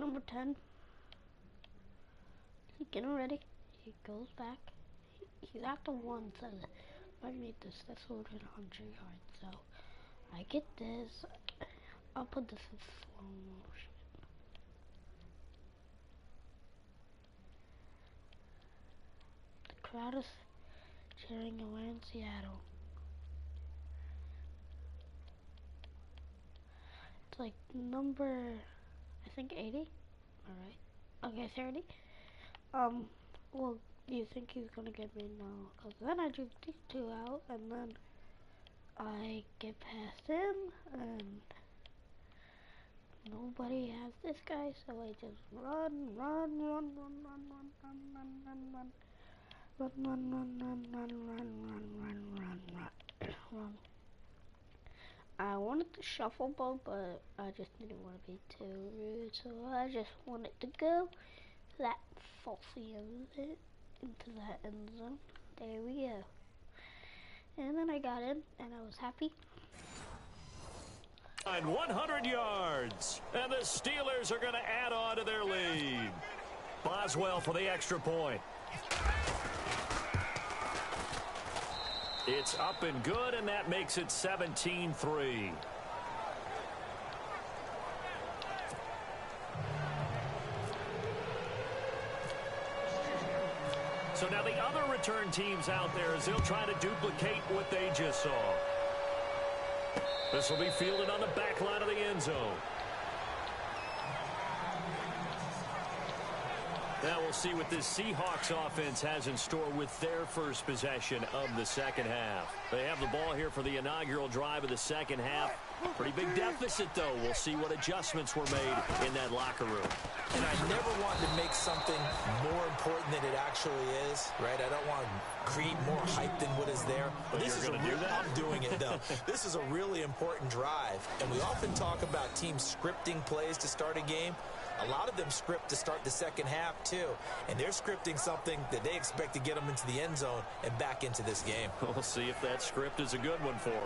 number 10. He's getting ready. He goes back. He's at the 1, so if I made this, that's over 100 yards. So I get this. I'll put this in slow motion. The crowd is cheering away in Seattle. It's like number, I think 80. Alright. Okay, 30. Well, do you think he's gonna get me? No. Because then I juke these two out, and then I get past him, and nobody has this guy, so I just run. I wanted to shuffle ball, but I just didn't want to be too rude, so I just wanted to go that falsy into that end zone. There we go. And then I got in, and I was happy. 100 yards, and the Steelers are going to add on to their lead. Boswell for the extra point. It's up and good, and that makes it 17-3. So now the other return teams out there, as they'll try to duplicate what they just saw. This will be fielded on the back line of the end zone. Now we'll see what this Seahawks offense has in store with their first possession of the second half. They have the ball here for the inaugural drive of the second half. Pretty big deficit, though. We'll see what adjustments were made in that locker room. And I never wanted to make something more important than it actually is, right? I don't want to create more hype than what is there. But this is I'm doing it, though. This is a really important drive. And we often talk about teams scripting plays to start a game. A lot of them script to start the second half, too. And they're scripting something that they expect to get them into the end zone and back into this game. We'll see if that script is a good one for them.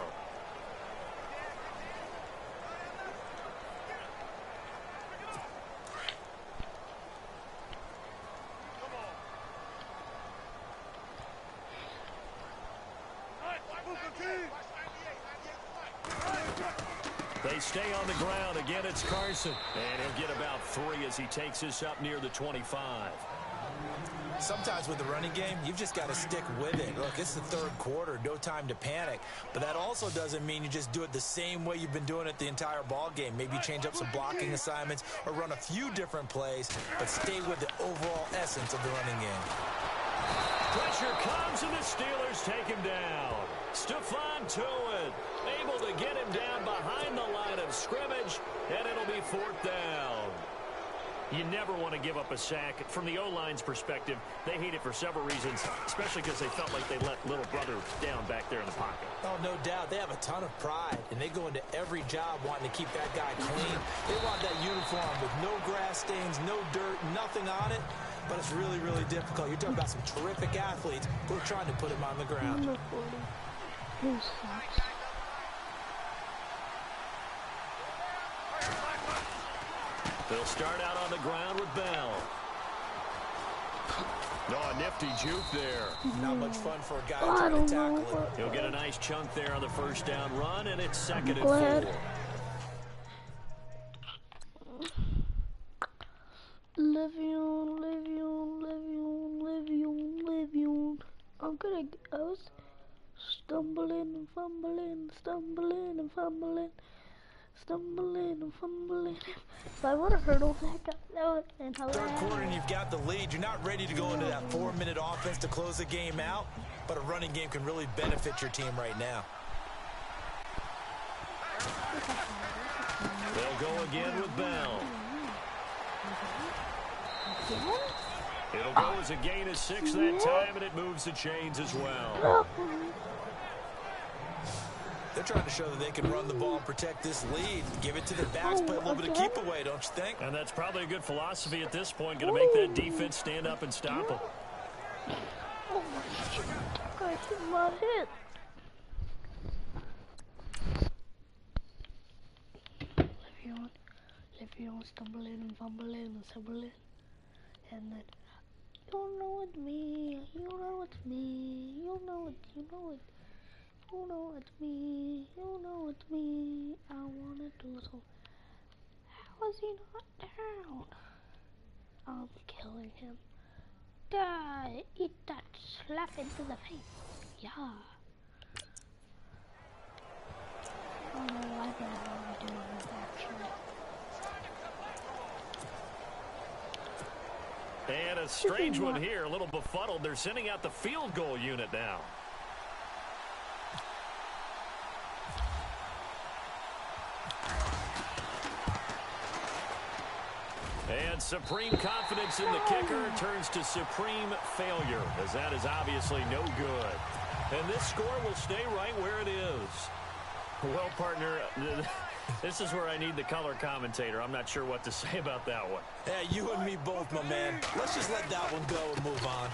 They stay on the ground. Again, it's Carson. And he'll get about 3 as he takes this up near the 25. Sometimes with the running game, you've just got to stick with it. Look, it's the third quarter, no time to panic. But that also doesn't mean you just do it the same way you've been doing it the entire ball game. Maybe change up some blocking assignments or run a few different plays, but stay with the overall essence of the running game. Pressure comes, and the Steelers take him down. Stephon Tuitt able to get him down behind the line of scrimmage, and it'll be 4th down. You never want to give up a sack. From the O-line's perspective, they hate it for several reasons, especially because they felt like they let little brother down back there in the pocket. Oh, no doubt. They have a ton of pride, and they go into every job wanting to keep that guy clean. They want that uniform with no grass stains, no dirt, nothing on it. But it's really, really difficult. You're talking about some terrific athletes who are trying to put him on the ground. They'll start out on the ground with Bell. Oh, a nifty juke there. Not much fun for a guy trying to tackle it. He'll get a nice chunk there on the first down run, and it's 2nd and 4. Le'Veon. I was stumbling and fumbling. If I would have hurdled that would have been hilarious. Third quarter and you've got the lead. You're not ready to go into that 4-minute offense to close the game out, but a running game can really benefit your team right now. They'll go again with Bell. It'll go as a gain of 6 that time, and it moves the chains as well. They're trying to show that they can run the ball and protect this lead. Give it to the backs, play a little bit of keep away, don't you think? And that's probably a good philosophy at this point. Going to make that defense stand up and stop them. Oh my shit. I took my hit. if you don't stumble in and fumble in and stumble in. And then, you know it's me, you know it's me, you know it, you know it. You know it's me, you know it's me. I wanna do so. How is he not down? I'm killing him. Die! Eat that! Slap into the face. Yeah. I don't know why they're only doing this actually. And a strange one here, a little befuddled. They're sending out the field goal unit now. And supreme confidence in the kicker turns to supreme failure, as that is obviously no good. And this score will stay right where it is. Well, partner, this is where I need the color commentator. I'm not sure what to say about that one. Yeah, you and me both, my man. Let's just let that one go and move on.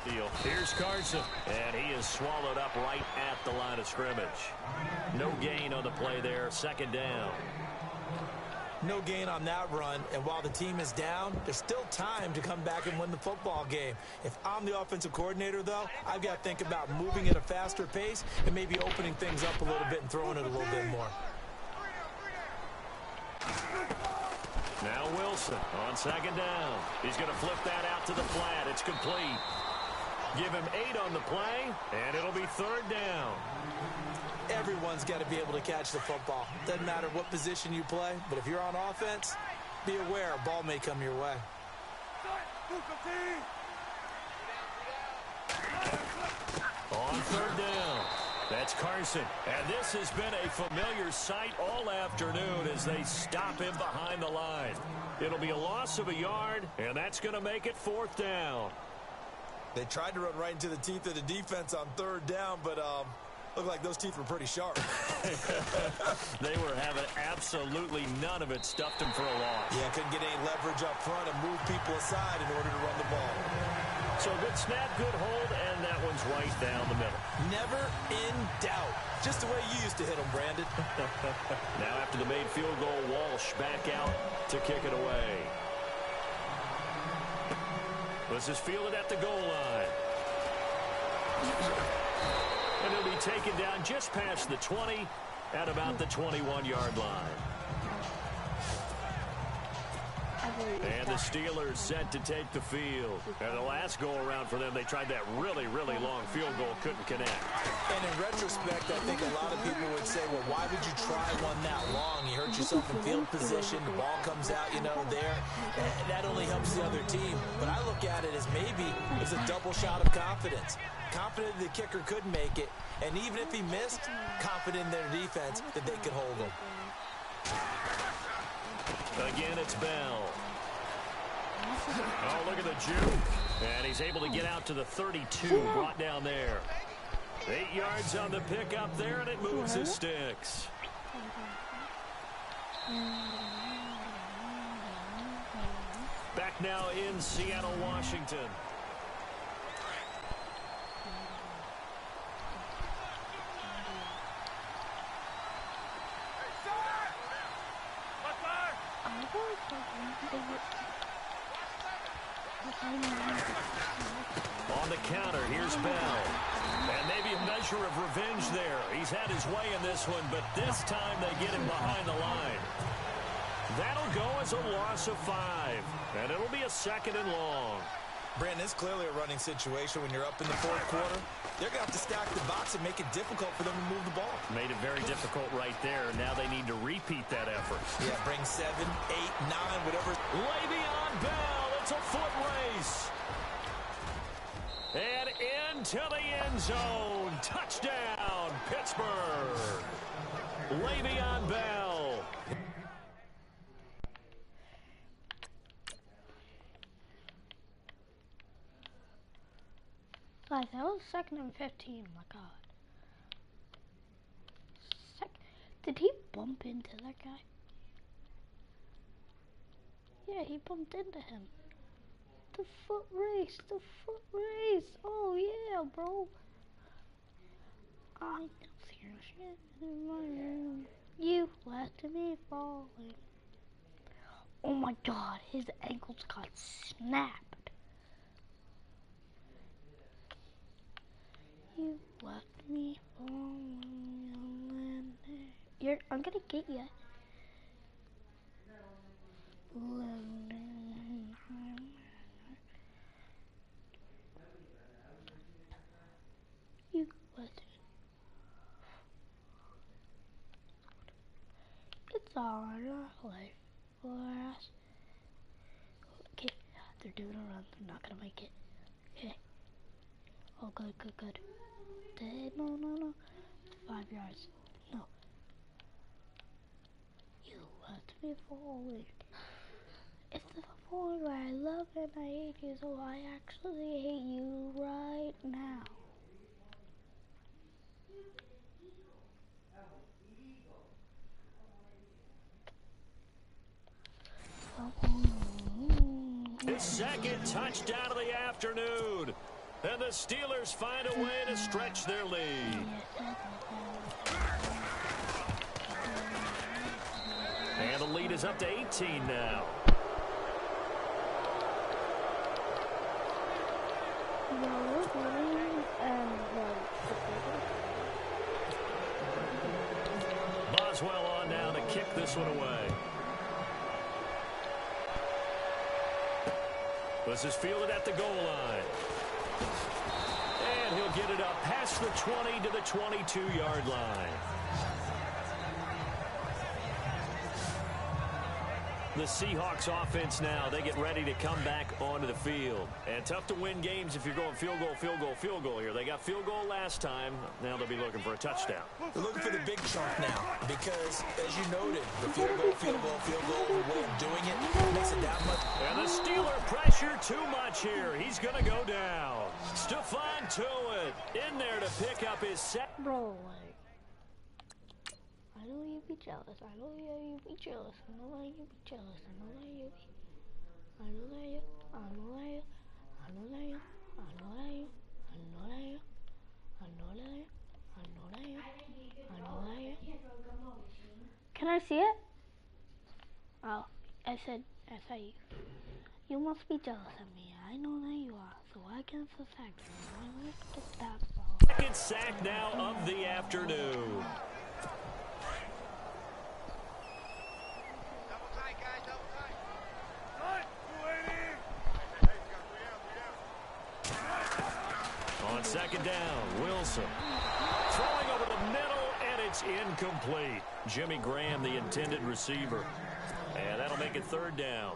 Deal. Here's Carson, and he is swallowed up right at the line of scrimmage. No gain on the play there, second down. No gain on that run, and while the team is down, there's still time to come back and win the football game. If I'm the offensive coordinator, though, I've got to think about moving at a faster pace and maybe opening things up a little bit and throwing it a little bit more. Now Wilson on second down. He's going to flip that out to the flat. It's complete. Give him 8 on the play, and it'll be third down. Everyone's got to be able to catch the football. Doesn't matter what position you play, but if you're on offense, be aware a ball may come your way. On third down, that's Carson. And this has been a familiar sight all afternoon as they stop him behind the line. It'll be a loss of a yard, and that's going to make it fourth down. They tried to run right into the teeth of the defense on third down, but looked like those teeth were pretty sharp. They were having absolutely none of it. Stuffed him for a loss. Yeah, couldn't get any leverage up front and move people aside in order to run the ball. So good snap, good hold, and that one's right down the middle. Never in doubt. Just the way you used to hit them, Brandon. Now after the made field goal, Walsh back out to kick it away. This is fielded at the goal line. And he'll be taken down just past the 20 at about the 21-yard line. And the Steelers set to take the field. And the last go-around for them, they tried that really, really long field goal, couldn't connect. And in retrospect, I think a lot of people would say, well, why would you try one that long? You hurt yourself in field position, the ball comes out, there. That only helps the other team. But I look at it as maybe it's a double shot of confidence. Confident the kicker could make it, and even if he missed, confident in their defense that they could hold him. Again, it's Bell. Oh, look at the juke. And he's able to get out to the 32, brought down there. 8 yards on the pickup there, and it moves his sticks. Back now in Seattle, Washington. On the counter, here's Bell. And maybe a measure of revenge there. He's had his way in this one, but this time they get him behind the line. That'll go as a loss of 5. And it'll be a second and long. Brandon, it's clearly a running situation when you're up in the fourth quarter. They're going to have to stack the box and make it difficult for them to move the ball. Made it very difficult right there. Now they need to repeat that effort. Yeah, bring 7, 8, 9, whatever. Le'Veon Bell, it's a foot race. And into the end zone. Touchdown, Pittsburgh. Le'Veon Bell. Guys, that was 2nd and 15, my god. Did he bump into that guy? Yeah, he bumped into him. The foot race, oh yeah, bro. I don't see no shit in my room. You left me falling. Oh my God, his ankles got snapped. You left me falling. I'm gonna get you. You left me. It's all life for us. Okay, they're doing a run. They're not gonna make it. Okay. Oh, good. No. 5 yards. No. You left me falling. It's the point where I love and I hate you, so I actually hate you right now. His second touchdown of the afternoon. And the Steelers find a way to stretch their lead. And the lead is up to 18 now. Boswell on now to kick this one away. This is fielded at the goal line. And he'll get it up past the 20 to the 22-yard line. The Seahawks offense now, they get ready to come back onto the field. And tough to win games if you're going field goal here. They got field goal last time. Now they'll be looking for a touchdown. They're looking for the big chunk now because, as you noted, the field goal, the way of doing it makes it that much. And the Steeler pressure too much here. He's going to go down. Stephon Tuitt in there to pick up his set. Bro, like, I know you be jealous. I know you be jealous. I know that you be jealous. I know that you be. I know that you. I know that you. I know that you. I know that you. I know that you. I know that you. I know that you. I know that you. Can I see it? Oh, I said you. You must be jealous of me. I know that you are. So I can sack you. Second sack now of the afternoon. On second down, Wilson throwing over the middle, and it's incomplete. Jimmy Graham, the intended receiver. And that'll make it third down.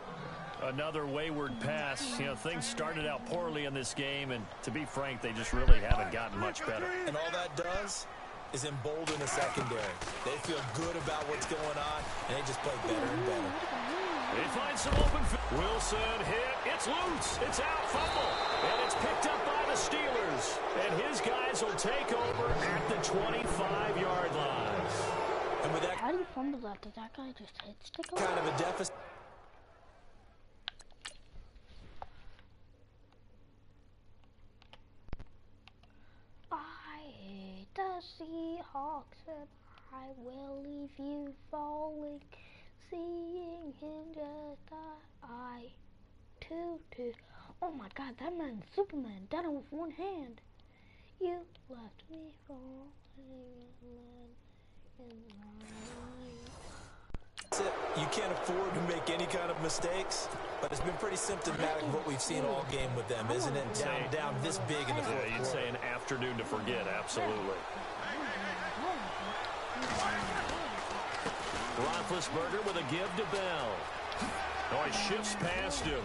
Another wayward pass. You know, things started out poorly in this game, and to be frank, they just really haven't gotten much better. And all that does is embolden the secondary. They feel good about what's going on, and they just play better and better. They find some open field. Wilson hit. It's loose. It's out. Fumble. And it's picked up by the Steelers. And his guys will take over at the 25-yard line. And with that, how do you fumble that? Did that guy just hit stick on? Kind of a deficit. I hate the Seahawks and I will leave you falling. Seeing him just die. Oh my God, that man's Superman. Done it with one hand. You left me falling in That's it. You can't afford to make any kind of mistakes, but it's been pretty symptomatic of what we've seen all game with them, isn't it? Down this big in the fourth quarter. You'd say an afternoon to forget, absolutely. Roethlisberger with a give to Bell. Oh, he shifts past him.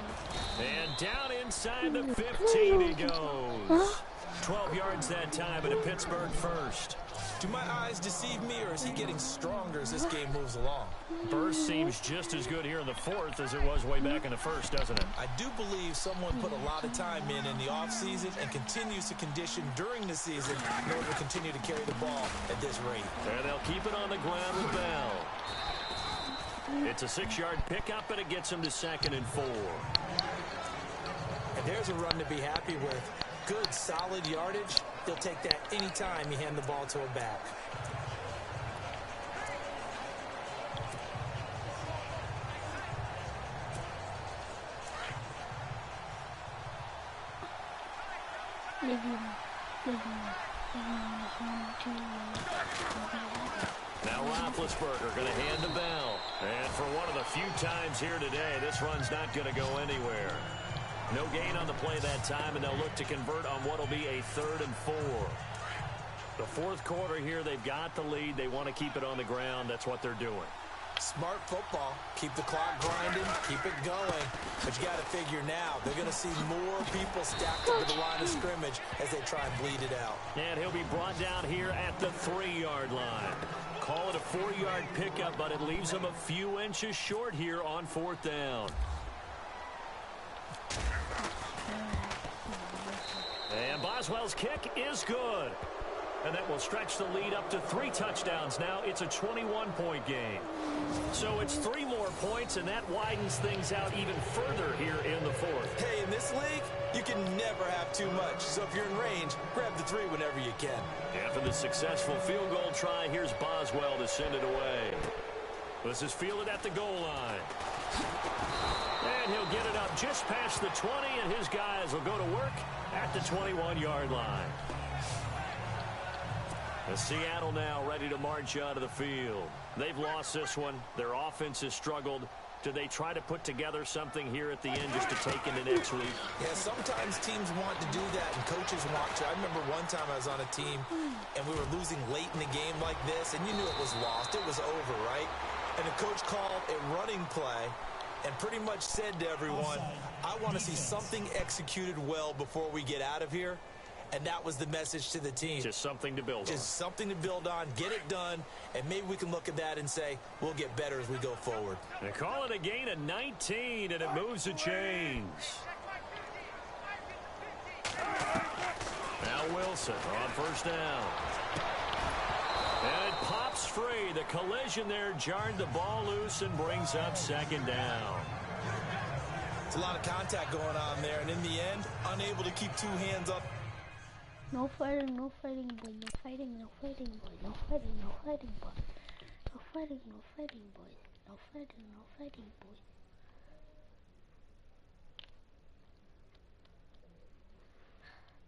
And down inside the 15 he goes. 12 yards that time, and a Pittsburgh first. Do my eyes deceive me, or is he getting stronger as this game moves along? Burst seems just as good here in the fourth as it was way back in the first, doesn't it? I do believe someone put a lot of time in the offseason and continues to condition during the season in order to continue to carry the ball at this rate. And they'll keep it on the ground with Bell. It's a 6-yard pickup, and it gets him to 2nd and 4. And there's a run to be happy with. Good, solid yardage. He'll take that anytime you hand the ball to a back. Now Roethlisberger going to hand the bell. And for one of the few times here today, this run's not going to go anywhere. No gain on the play that time, and they'll look to convert on what will be a 3rd and 4. The fourth quarter here, they've got the lead. They want to keep it on the ground. That's what they're doing. Smart football. Keep the clock grinding. Keep it going. But you got to figure now, they're going to see more people stacked up at the line of scrimmage as they try and bleed it out. And he'll be brought down here at the 3-yard line. Call it a 4-yard pickup, but it leaves them a few inches short here on 4th down. And Boswell's kick is good. And that will stretch the lead up to 3 touchdowns now. It's a 21-point game. So it's 3 more points, and that widens things out even further here in the 4th. Hey, in this league, you can never have too much. So if you're in range, grab the 3 whenever you can. After the successful field goal try, here's Boswell to send it away. This is fielded at the goal line. And he'll get it up just past the 20, and his guys will go to work at the 21-yard line. Seattle now ready to march out of the field. They've lost this one. Their offense has struggled. Do they try to put together something here at the end just to take into next week? Yeah, sometimes teams want to do that, and coaches want to. I remember one time I was on a team, and we were losing late in the game like this, and you knew it was lost. It was over, right? And the coach called a running play and pretty much said to everyone, I want to see something executed well before we get out of here. And that was the message to the team. Just something to build on. Just something to build on, get it done, and maybe we can look at that and say, we'll get better as we go forward. They call it a gain of 19, and it moves the chains. Now Wilson on 1st down. And it pops free. The collision there jarred the ball loose and brings up 2nd down. It's a lot of contact going on there, and in the end, unable to keep 2 hands up. No fighting, no fighting, boy. No fighting, no fighting, boy. No fighting, no fighting, boy. No fighting, no fighting, boy. No fighting, no fighting, boy.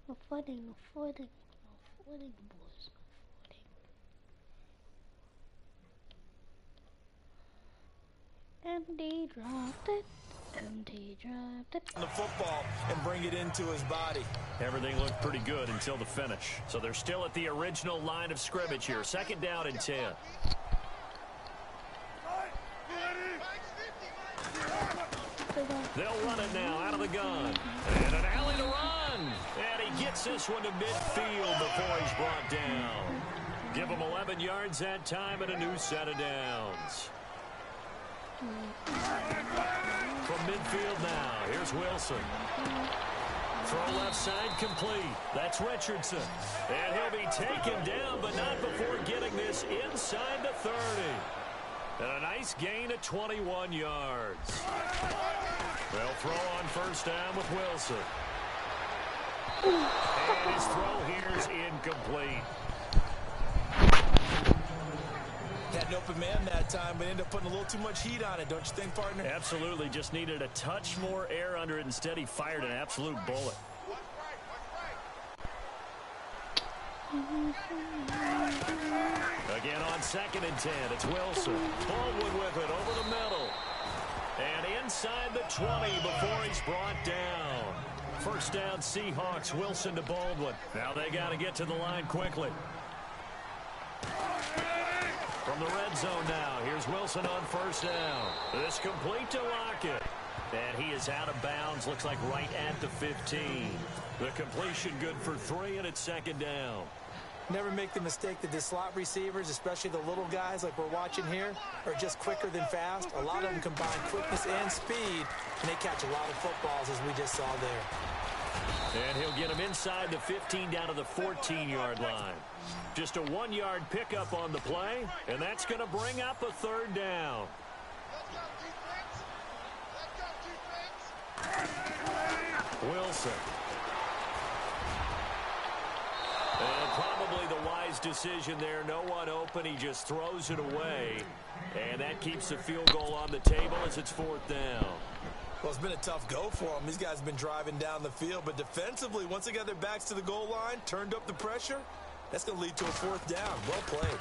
No fighting, no fighting, no fighting, boys. No fighting. And he dropped it. And he dropped it. The football and bring it into his body. Everything looked pretty good until the finish. So they're still at the original line of scrimmage here. 2nd down and 10. They'll run it now out of the gun. And an alley to run. And he gets this one to midfield before he's brought down. Give him 11 yards that time and a new set of downs. From midfield now, here's Wilson. Throw left side complete. That's Richardson. And he'll be taken down, but not before getting this inside the 30. And a nice gain of 21 yards. They'll throw on 1st down with Wilson. And his throw here is incomplete. Had an open man that time, but ended up putting a little too much heat on it, don't you think, partner? Absolutely. Just needed a touch more air under it. Instead, he fired an absolute bullet. Again on 2nd and 10. It's Wilson. Baldwin with it over the middle. And inside the 20 before he's brought down. 1st down Seahawks. Wilson to Baldwin. Now they got to get to the line quickly. From the red zone now, here's Wilson on 1st down. This complete to Lockett. And he is out of bounds, looks like right at the 15. The completion good for 3, and it's 2nd down. Never make the mistake that the slot receivers, especially the little guys like we're watching here, are just quicker than fast. A lot of them combine quickness and speed, and they catch a lot of footballs, as we just saw there. And he'll get him inside the 15 down to the 14-yard line. Just a 1-yard pickup on the play, and that's going to bring up a 3rd down. Wilson. And probably the wise decision there. No one open. He just throws it away. And that keeps the field goal on the table as it's 4th down. Well, it's been a tough go for them. These guys have been driving down the field, but defensively, once they got their backs to the goal line, turned up the pressure, that's going to lead to a fourth down. Well played.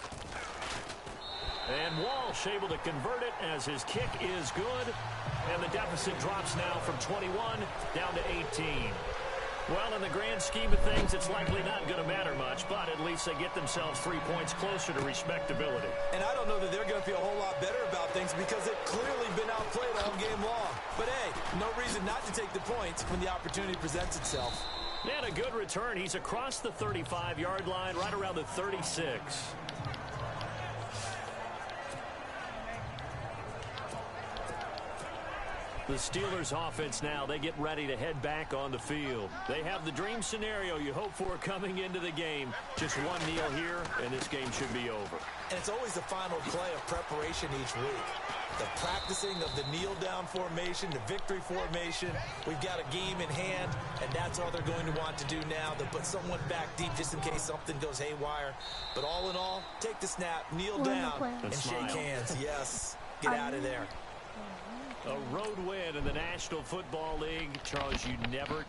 And Walsh able to convert it as his kick is good. And the deficit drops now from 21 down to 18. Well, in the grand scheme of things, it's likely not going to matter much, but at least they get themselves 3 points closer to respectability. And I don't know that they're going to feel a whole lot better about things because they've clearly been outplayed all game long. But, hey, no reason not to take the points when the opportunity presents itself. And a good return. He's across the 35-yard line, right around the 36. The Steelers offense now, they get ready to head back on the field. They have the dream scenario you hope for coming into the game. Just one kneel here, and this game should be over. And it's always the final play of preparation each week. The practicing of the kneel-down formation, the victory formation. We've got a game in hand, and that's all they're going to want to do now. They'll put someone back deep just in case something goes haywire. But all in all, take the snap, kneel down, and shake hands. Yes, get out of there. A road win in the National Football League. Charles, you never